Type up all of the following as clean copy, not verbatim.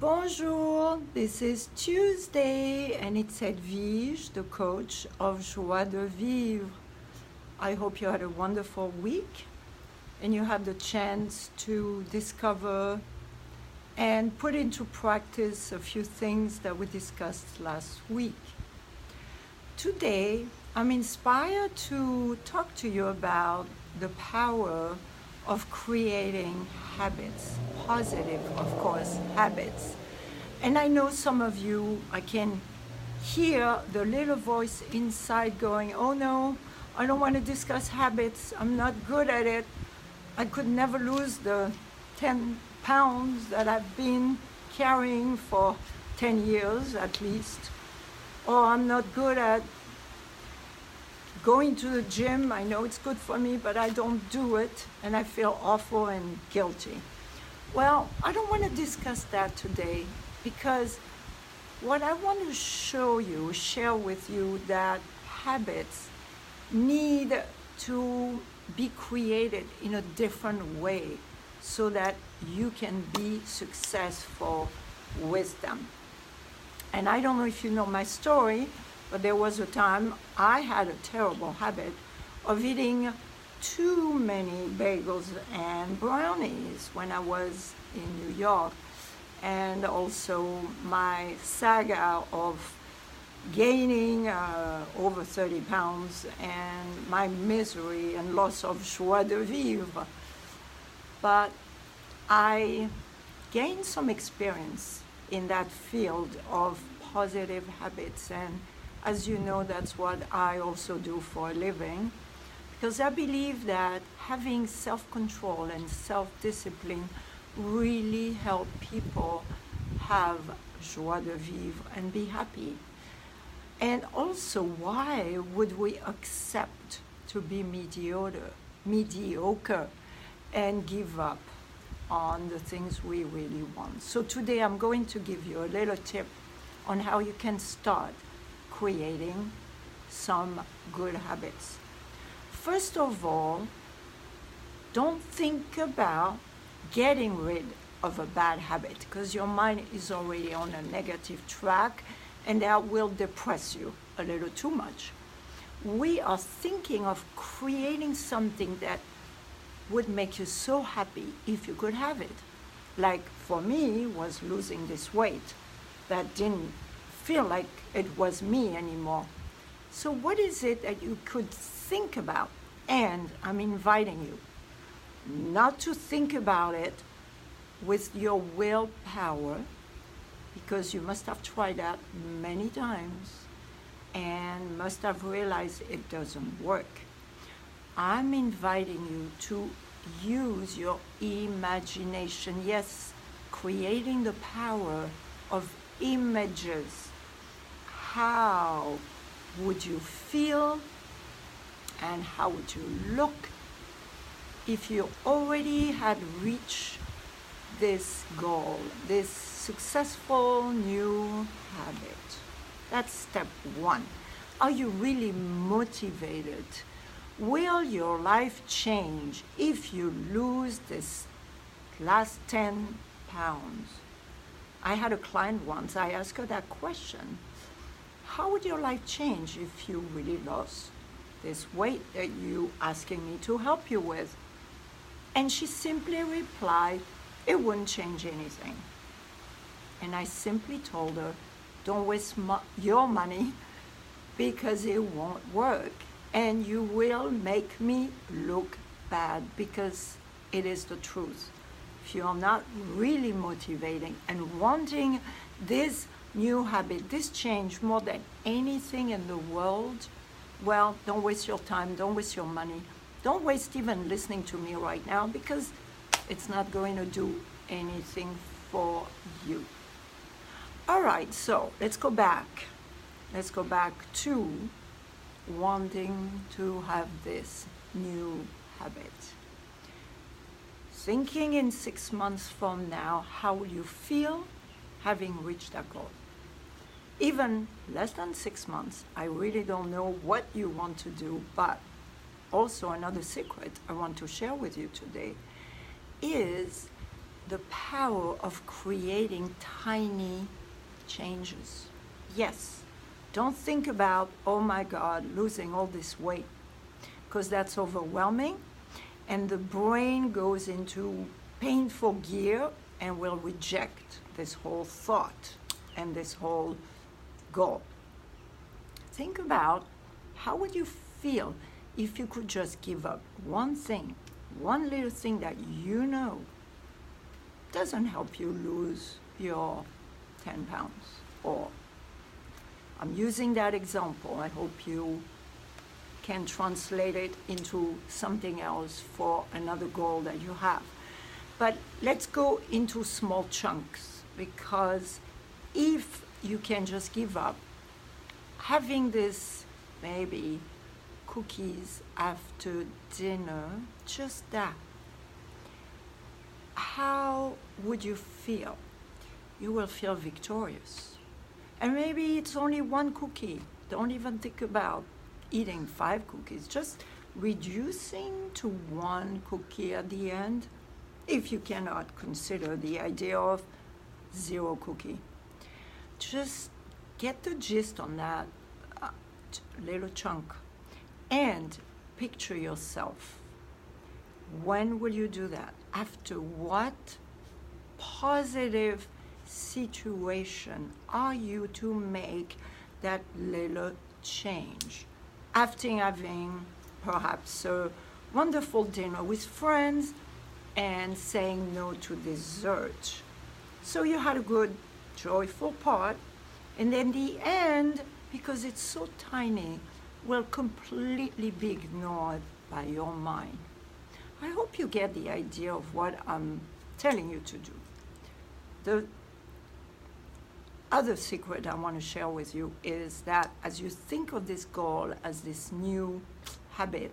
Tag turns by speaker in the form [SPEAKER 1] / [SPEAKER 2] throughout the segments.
[SPEAKER 1] Bonjour, this is Tuesday and it's Edwige, the coach of Joie de Vivre. I hope you had a wonderful week and you had the chance to discover and put into practice a few things that we discussed last week. Today, I'm inspired to talk to you about the power of creating habits, positive, of course, habits. And I know some of you, I can hear the little voice inside going, oh no, I don't want to discuss habits. I'm not good at it. I could never lose the 10 pounds that I've been carrying for 10 years at least. Or I'm not good at going to the gym. I know it's good for me, but I don't do it, and I feel awful and guilty. Well, I don't want to discuss that today because what I want to share with you, that habits need to be created in a different way so that you can be successful with them. And I don't know if you know my story, but there was a time I had a terrible habit of eating too many bagels and brownies when I was in New York. And also my saga of gaining over 30 pounds and my misery and loss of joie de vivre. But I gained some experience in that field of positive habits, and as you know, that's what I also do for a living, because I believe that having self-control and self-discipline really help people have joie de vivre and be happy. And also, why would we accept to be mediocre and give up on the things we really want? So today I'm going to give you a little tip on how you can start creating some good habits. First of all, don't think about getting rid of a bad habit, because your mind is already on a negative track and that will depress you a little too much. We are thinking of creating something that would make you so happy if you could have it. Like for me was losing this weight that didn't feel like it was me anymore. So what is it that you could think about? And I'm inviting you not to think about it with your willpower, because you must have tried that many times and must have realized it doesn't work. I'm inviting you to use your imagination. Yes, creating the power of images. How would you feel and how would you look if you already had reached this goal, this successful new habit? That's step one. Are you really motivated? Will your life change if you lose this last 10 pounds? I had a client once, I asked her that question. How would your life change if you really lost this weight that you're asking me to help you with? And she simply replied, it wouldn't change anything. And I simply told her, don't waste your money because it won't work. And you will make me look bad, because it is the truth. If you are not really motivating and wanting this new habit, this change more than anything in the world, well, don't waste your time, don't waste your money. Don't waste even listening to me right now, because it's not going to do anything for you. All right, so let's go back. Let's go back to wanting to have this new habit. Thinking in 6 months from now, how will you feel having reached that goal? Even less than 6 months, I really don't know what you want to do, but also another secret I want to share with you today is the power of creating tiny changes. Yes, don't think about, oh my God, losing all this weight, because that's overwhelming, and the brain goes into painful gear and will reject this whole thought and this whole goal. Think about how would you feel if you could just give up one thing, one little thing that you know doesn't help you lose your 10 pounds. Or I'm using that example. I hope you can translate it into something else for another goal that you have. But let's go into small chunks, because if you can just give up having this maybe cookies after dinner, just that, how would you feel? You will feel victorious. And maybe it's only one cookie. Don't even think about eating 5 cookies. Just reducing to 1 cookie at the end, if you cannot consider the idea of 0 cookie. Just get the gist on that little chunk and picture yourself. When will you do that? After what positive situation are you to make that little change? After having perhaps a wonderful dinner with friends and saying no to dessert. So you had a good, joyful part, and then the end, because it's so tiny, will completely be ignored by your mind. I hope you get the idea of what I'm telling you to do. The other secret I want to share with you is that as you think of this goal as this new habit,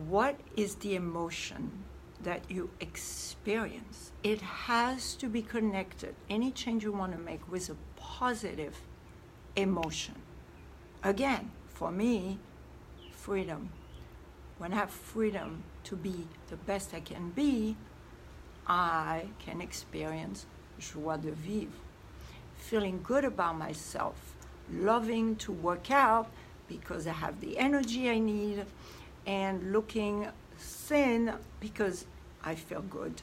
[SPEAKER 1] what is the emotion that you experience? It has to be connected, any change you want to make, with a positive emotion. Again, for me, freedom. When I have freedom to be the best I can be, I can experience joie de vivre, feeling good about myself, loving to work out because I have the energy I need, and looking thin because I feel good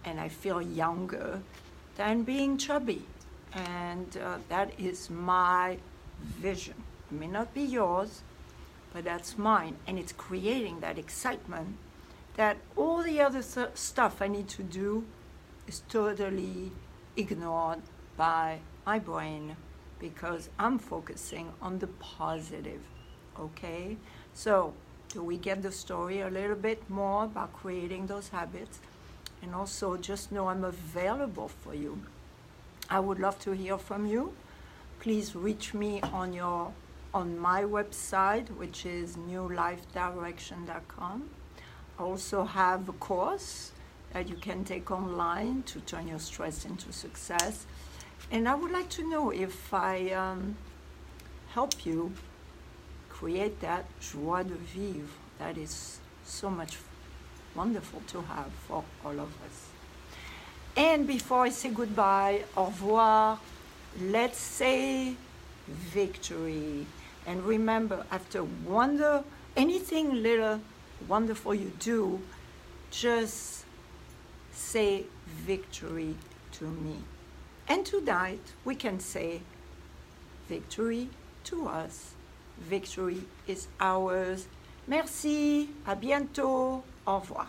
[SPEAKER 1] and I feel younger than being chubby. And that is my vision. It may not be yours, but that's mine. And it's creating that excitement that all the other stuff I need to do is totally ignored by my brain because I'm focusing on the positive, okay? So, do we get the story a little bit more about creating those habits? And also just know I'm available for you. I would love to hear from you. Please reach me on my website, which is newlifedirection.com. I also have a course that you can take online to turn your stress into success. And I would like to know if I help you create that joie de vivre that is so much wonderful to have for all of us. And before I say goodbye, au revoir, let's say victory. And remember, after anything little wonderful you do, just say victory to me. And tonight we can say victory to us. Victory is ours. Merci, à bientôt, au revoir.